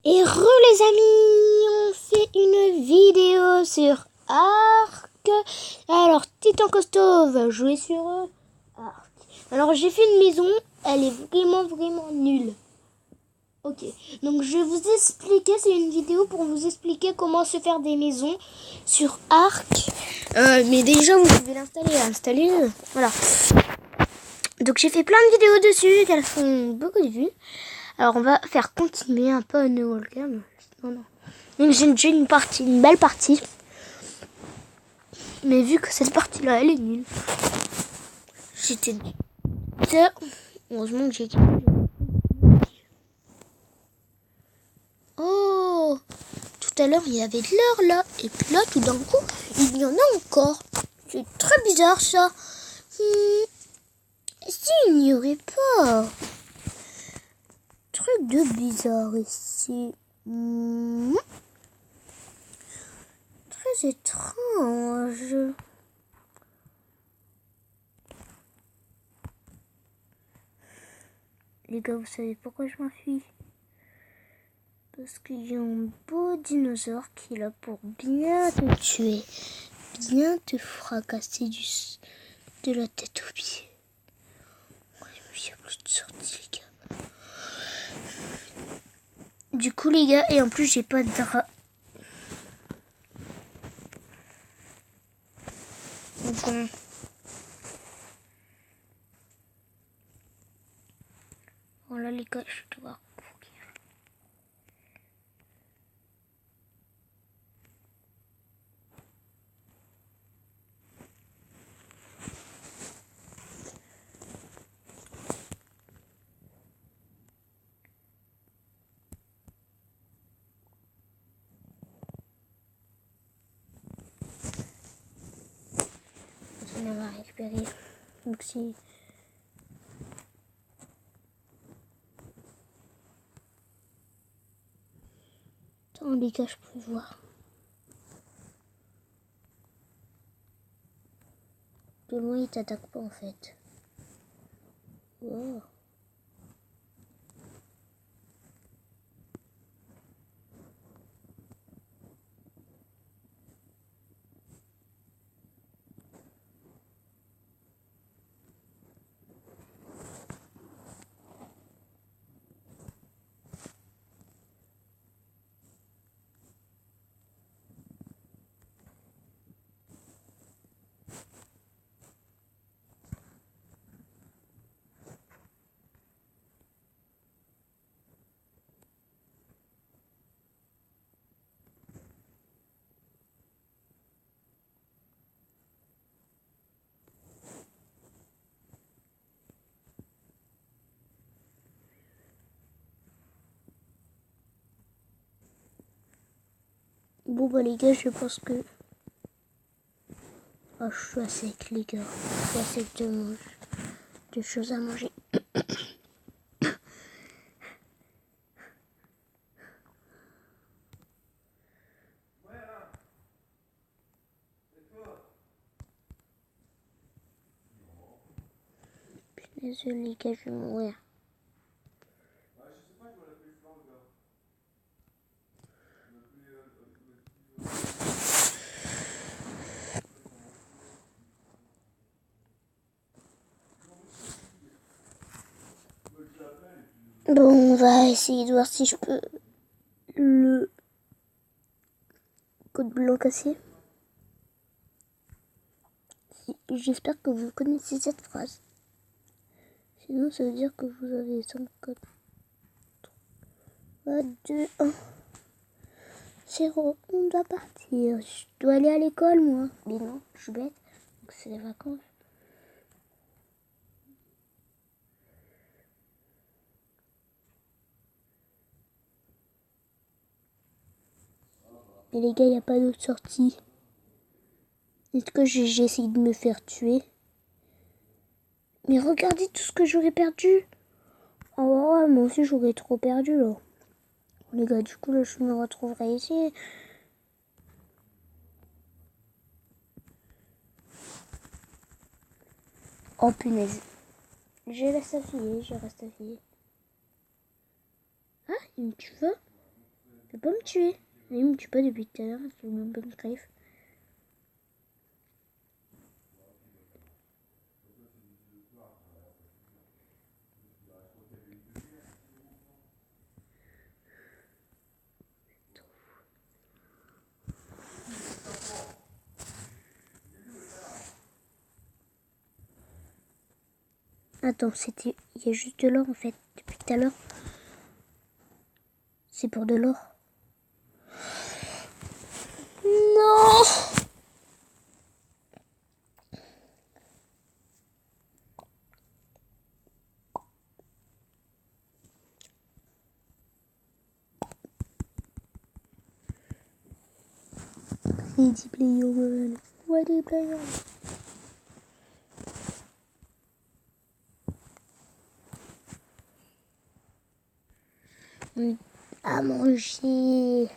Et les amis, on fait une vidéo sur Ark. Alors, Titan Costaud va jouer sur Ark. Alors, j'ai fait une maison, elle est vraiment nulle. Ok, donc je vais vous expliquer, c'est une vidéo pour vous expliquer comment se faire des maisons sur Ark. Mais déjà, vous devez l'installer, voilà. Donc j'ai fait plein de vidéos dessus, qu'elles font beaucoup de vues. Alors on va faire continuer un peu à No Welcome. Non. Donc j'ai déjà une belle partie. Mais vu que cette partie-là, elle est nulle. J'étais... Heureusement que j'ai... Oh, tout à l'heure, il y avait de l'or là. Et puis là, tout d'un coup, il y en a encore. C'est très bizarre ça. S'il n'y aurait pas... Truc de bizarre ici. Très étrange. Les gars, vous savez pourquoi je m'enfuis? Parce qu'il y a un beau dinosaure qui est là pour bien te tuer. Bien te fracasser de la tête aux pieds. Il n'y a plus de sortie, les gars. Du coup, les gars, et en plus, j'ai pas de drap. Donc, voilà, les gars, je dois courir. On va récupérer. Donc, si. Attends, les gars, je peux voir. De loin, il t'attaque pas en fait. Wow. Bon bah les gars, je pense que... Oh, je suis à sec les gars. Je suis à sec de choses à manger. Désolé les gars, je vais mourir. Bon, on va essayer de voir si je peux le code blanc cassé. J'espère que vous connaissez cette phrase. Sinon, ça veut dire que vous avez 5 codes. 3, 2, 1. 0. On doit partir. Je dois aller à l'école, moi. Mais non, je suis bête. Donc, c'est les vacances. Mais les gars, il n'y a pas d'autre sortie. Est-ce que j'ai essayé de me faire tuer? Mais regardez tout ce que j'aurais perdu. Oh ouais, moi aussi j'aurais trop perdu là. Les gars, du coup là je me retrouverai ici. Oh punaise. Je reste affilié. Ah, il me tue. pas me tuer. Il me tue pas depuis tout à l'heure. C'est une bonne griffe. Attends, c'était... Il y a juste de l'or en fait, depuis tout à l'heure. C'est pour de l'or. Non! Ready player one. Ready player one. À manger.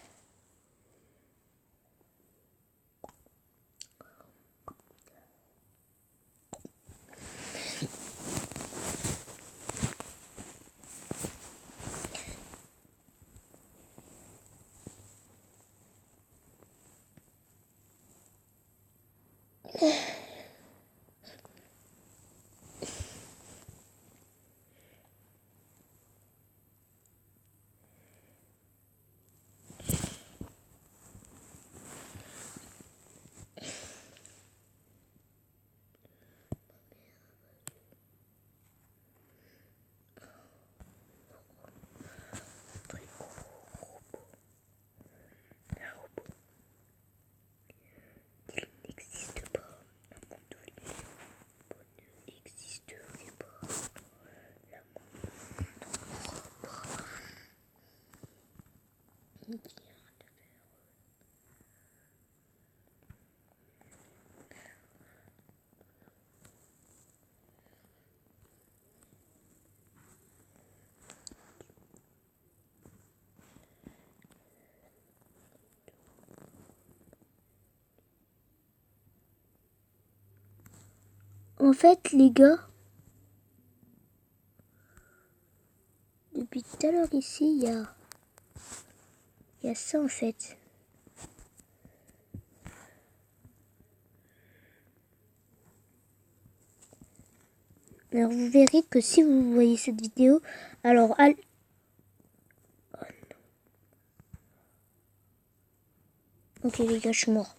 En fait, les gars, depuis tout à l'heure ici, il y a ça en fait. Alors vous verrez que si vous voyez cette vidéo, alors oh non. Ok les gars, je suis mort.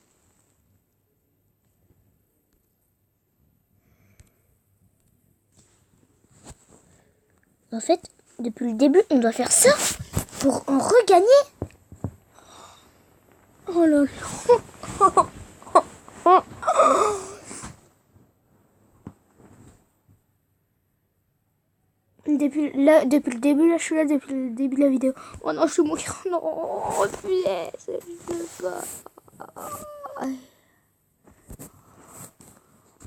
En fait, depuis le début, on doit faire ça pour en regagner. Oh là là. Depuis le début, là, je suis là depuis le début de la vidéo. Oh non, je suis mourir. Non, punaise, je veux pas.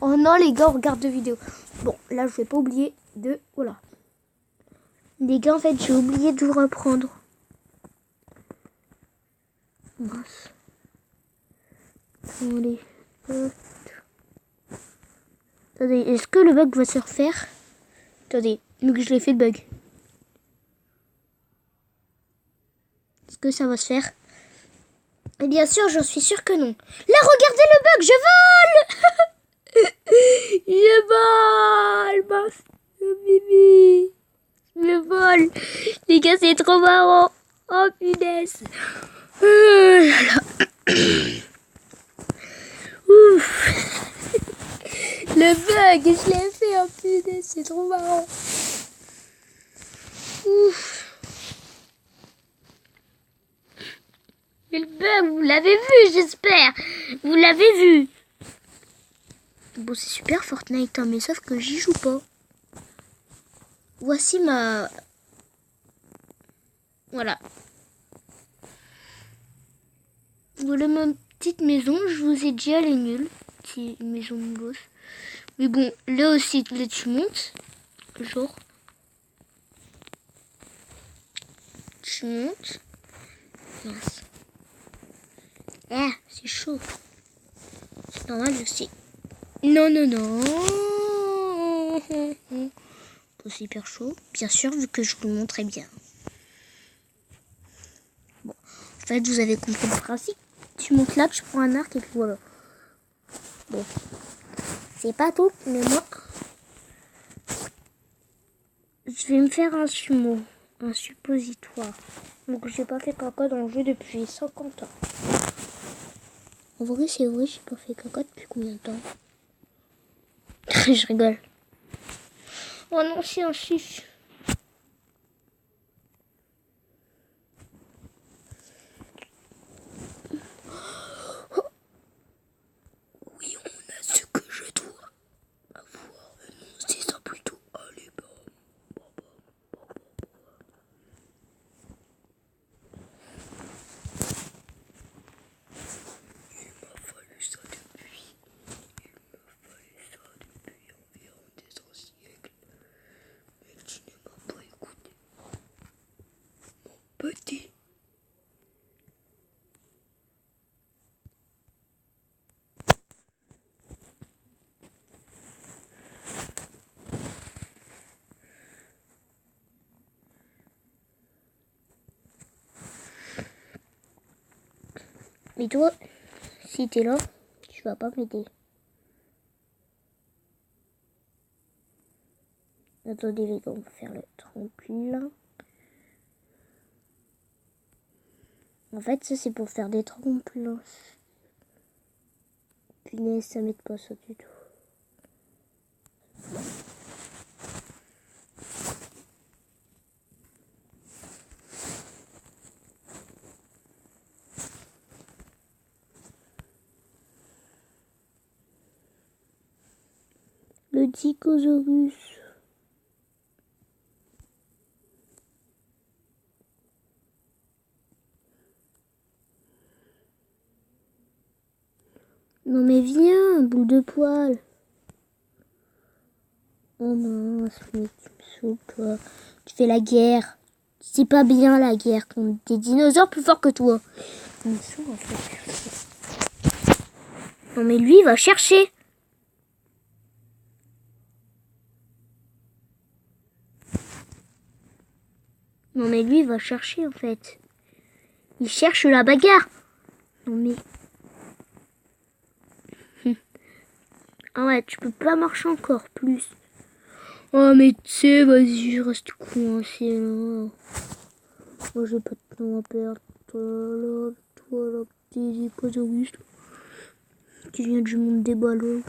Oh non, les gars, on regarde de vidéos. Bon, là, je vais pas oublier de... Voilà. Les gars, en fait, j'ai oublié de vous reprendre. Mince. Allez. Attendez, est-ce que le bug va se refaire? Attendez, donc je l'ai fait le bug. Est-ce que ça va se faire? Et bien sûr, j'en suis sûre que non. Là, regardez le bug, je vole. Je vole, mince, bébé. Je vole. Les gars, c'est trop marrant. Oh, punaise. Là là. Ouf. Le bug, je l'ai fait en punaise, c'est trop marrant. Ouf. Mais le bug, vous l'avez vu, j'espère. Vous l'avez vu. Bon, c'est super Fortnite, hein, mais sauf que j'y joue pas. Voici ma... Voilà. Voilà ma petite maison. Je vous ai dit, elle est nulle. C'est une maison de gosse. Mais bon, là aussi, là tu montes. Genre. Tu montes. Mince. Ah, c'est chaud. C'est normal, je sais. Non, non, non. C'est hyper chaud. Bien sûr, vu que je vous le montrais bien. Bon. fait, vous avez compris le principe. Tu montes là, tu prends un arc et puis voilà. Bon. C'est pas tout, mais moi, je vais me faire un sumo, un suppositoire. Donc j'ai pas fait caca dans le jeu depuis 50 ans. En vrai, c'est vrai, j'ai pas fait caca depuis combien de temps? Je rigole. Oh non, c'est un chiche. Oui, on a ce que je dois avoir. Non, c'est ça plutôt. Allez, bah. Il m'a fallu ça depuis environ des siècles. Mais tu ne m'as pas écouté. Mon petit. Mais toi, si t'es là, tu vas pas m'aider. Attendez les gars, on va faire le tremplin. En fait, ça c'est pour faire des tremplins. Punaise, ça m'aide pas ça du tout. Le Dicosaurus. Non mais viens, boule de poil. Oh mince, mais tu me saoules toi. Tu fais la guerre. C'est pas bien la guerre contre des dinosaures plus forts que toi. Tu me saoules en fait. Non mais lui il va chercher. Non mais lui il va chercher en fait. Il cherche la bagarre. Non mais... Ah ouais, tu peux pas marcher encore plus. Oh mais tu sais, vas-y, je reste coincé là. Moi j'ai pas de temps à perdre. Toi là, petit Dicosaurus qui vient du monde des ballons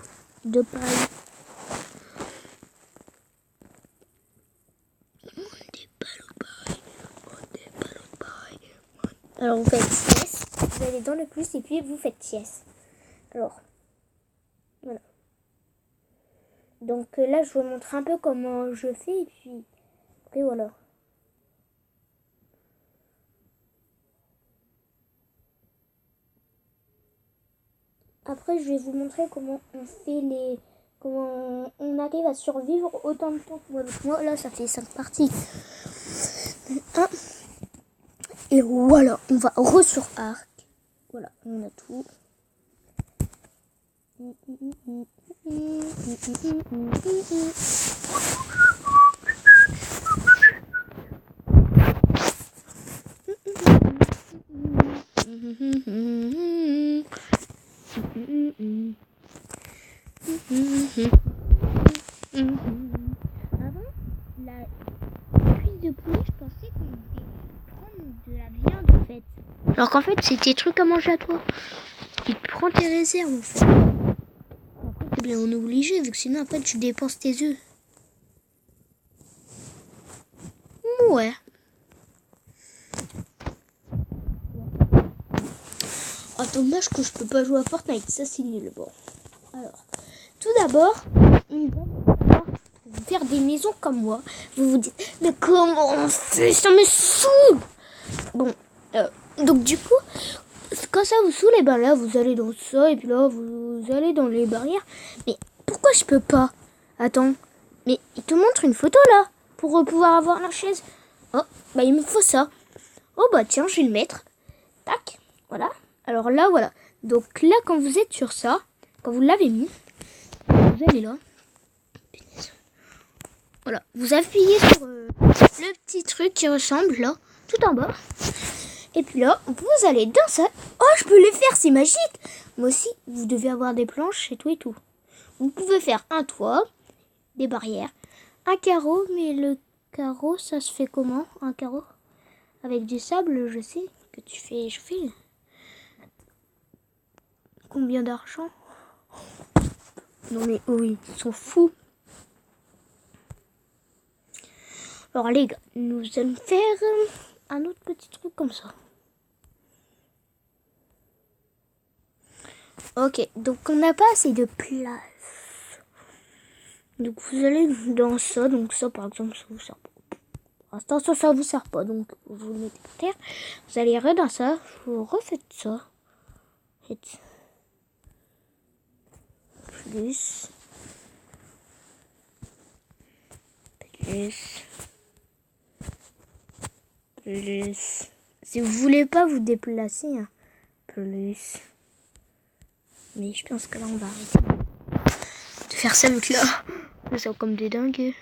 de paille. Alors vous faites yes, vous allez dans le plus et puis vous faites yes. Alors, voilà. Donc là, je vous montre un peu comment je fais et puis après voilà. Après, je vais vous montrer comment on fait comment on arrive à survivre autant de temps que moi. Donc moi, là, ça fait 5 parties. 1. Et voilà, on va sur arc. Voilà, on a tout. Avant, la cuisse de poulet, je pensais qu'on devait prendre de la viande en fait. Alors qu'en fait, c'est tes trucs à manger à toi. Il te prend tes réserves en fait. Eh bien, on est obligé, vu que sinon après tu dépenses tes œufs. Ouais. Oh, dommage que je peux pas jouer à Fortnite, ça c'est nul. Bon. Alors, tout d'abord, une bonne fois, pour vous faire des maisons comme moi, vous vous dites, mais comment on fait? Ça me saoule. Bon, donc du coup, quand ça vous saoule, et ben là vous allez dans ça, et puis là vous allez dans les barrières. Mais pourquoi je peux pas? Attends, mais il te montre une photo là, pour pouvoir avoir la chaise. Oh, bah il me faut ça. Oh bah tiens, je vais le mettre. Tac, voilà. Alors là, voilà. Donc là, quand vous êtes sur ça, quand vous l'avez mis, vous allez là. Voilà, vous appuyez sur le petit truc qui ressemble là, tout en bas. Et puis là, vous allez dans ça. Oh, je peux les faire, c'est magique. Moi aussi, vous devez avoir des planches et tout et tout. Vous pouvez faire un toit, des barrières, un carreau, mais le carreau, ça se fait comment? Un carreau avec du sable, je sais que tu fais chauffer. Combien d'argent? Non mais oui, ils sont fous. Alors les gars, nous allons faire un autre petit truc comme ça. Ok, donc on n'a pas assez de place. Donc vous allez dans ça, donc ça par exemple, ça vous sert pas. Pour l'instant, ça vous sert pas, donc vous le mettez par terre. Vous allez dans ça, vous refaites ça. Faites plus. Plus. Si vous voulez pas vous déplacer, hein. Plus. Mais je pense que là on va arrêter de faire ça avec là. On sent comme des dingues.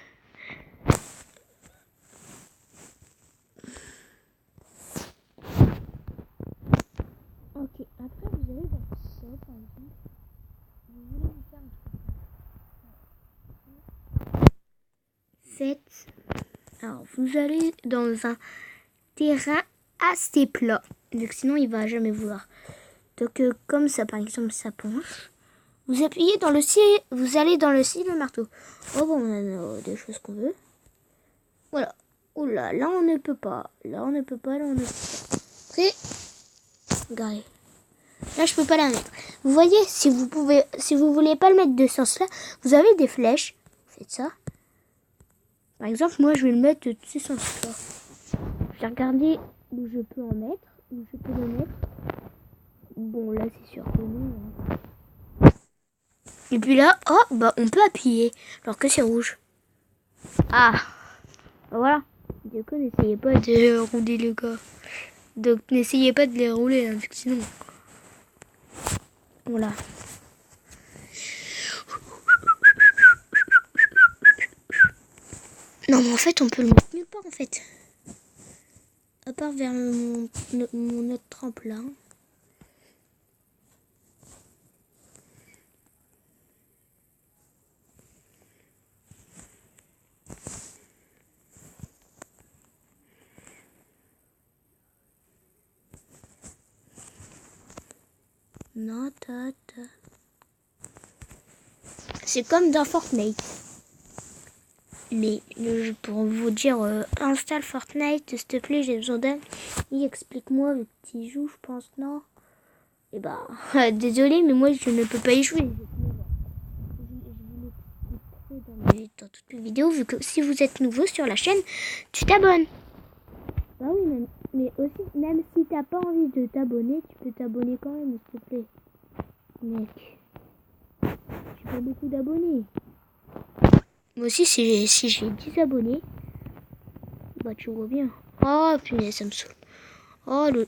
Ok, après vous allez voir ça par exemple. Vous voulez vous faire un truc. Faites. Alors vous allez dans un terrain assez plat. Donc sinon il va jamais vouloir. Donc comme ça par exemple ça penche. Vous appuyez dans le ciel, vous allez dans le ciel le marteau. Oh bon, on a des choses qu'on veut. Voilà. Oula, là on ne peut pas. Là on ne peut pas, là on ne peut pas. Après, regardez. Là je peux pas la mettre. Vous voyez, si vous voulez pas le mettre de ce sens là, vous avez des flèches. Faites ça. Par exemple, moi je vais le mettre de ce sens là. Je vais regarder où je peux en mettre, où je peux le mettre. Bon là c'est sûr que non. Et puis là, oh, bah on peut appuyer, alors que c'est rouge. Ah, voilà. Du coup, n'essayez pas de rouler le gars. Donc, n'essayez pas de les rouler, hein, sinon. Voilà. Non, mais en fait, on peut le mettre nulle part, en fait. À part vers mon autre tremplin. Non, c'est comme dans Fortnite. Mais pour vous dire, installe Fortnite, s'il te plaît, j'ai besoin d'aide. Explique-moi, vu que tu y joues, je pense, non? Et bah, désolé, mais moi, je ne peux pas y jouer. Dans toutes mes vidéos, vu que si vous êtes nouveau sur la chaîne, tu t'abonnes. Bah oui, mais aussi, même si t'as pas envie de t'abonner, tu peux t'abonner quand même, s'il te plaît. Mec, j'ai pas beaucoup d'abonnés. Moi aussi, si j'ai 10 abonnés, bah tu vois bien. Oh punaise, ça me saoule. Oh le...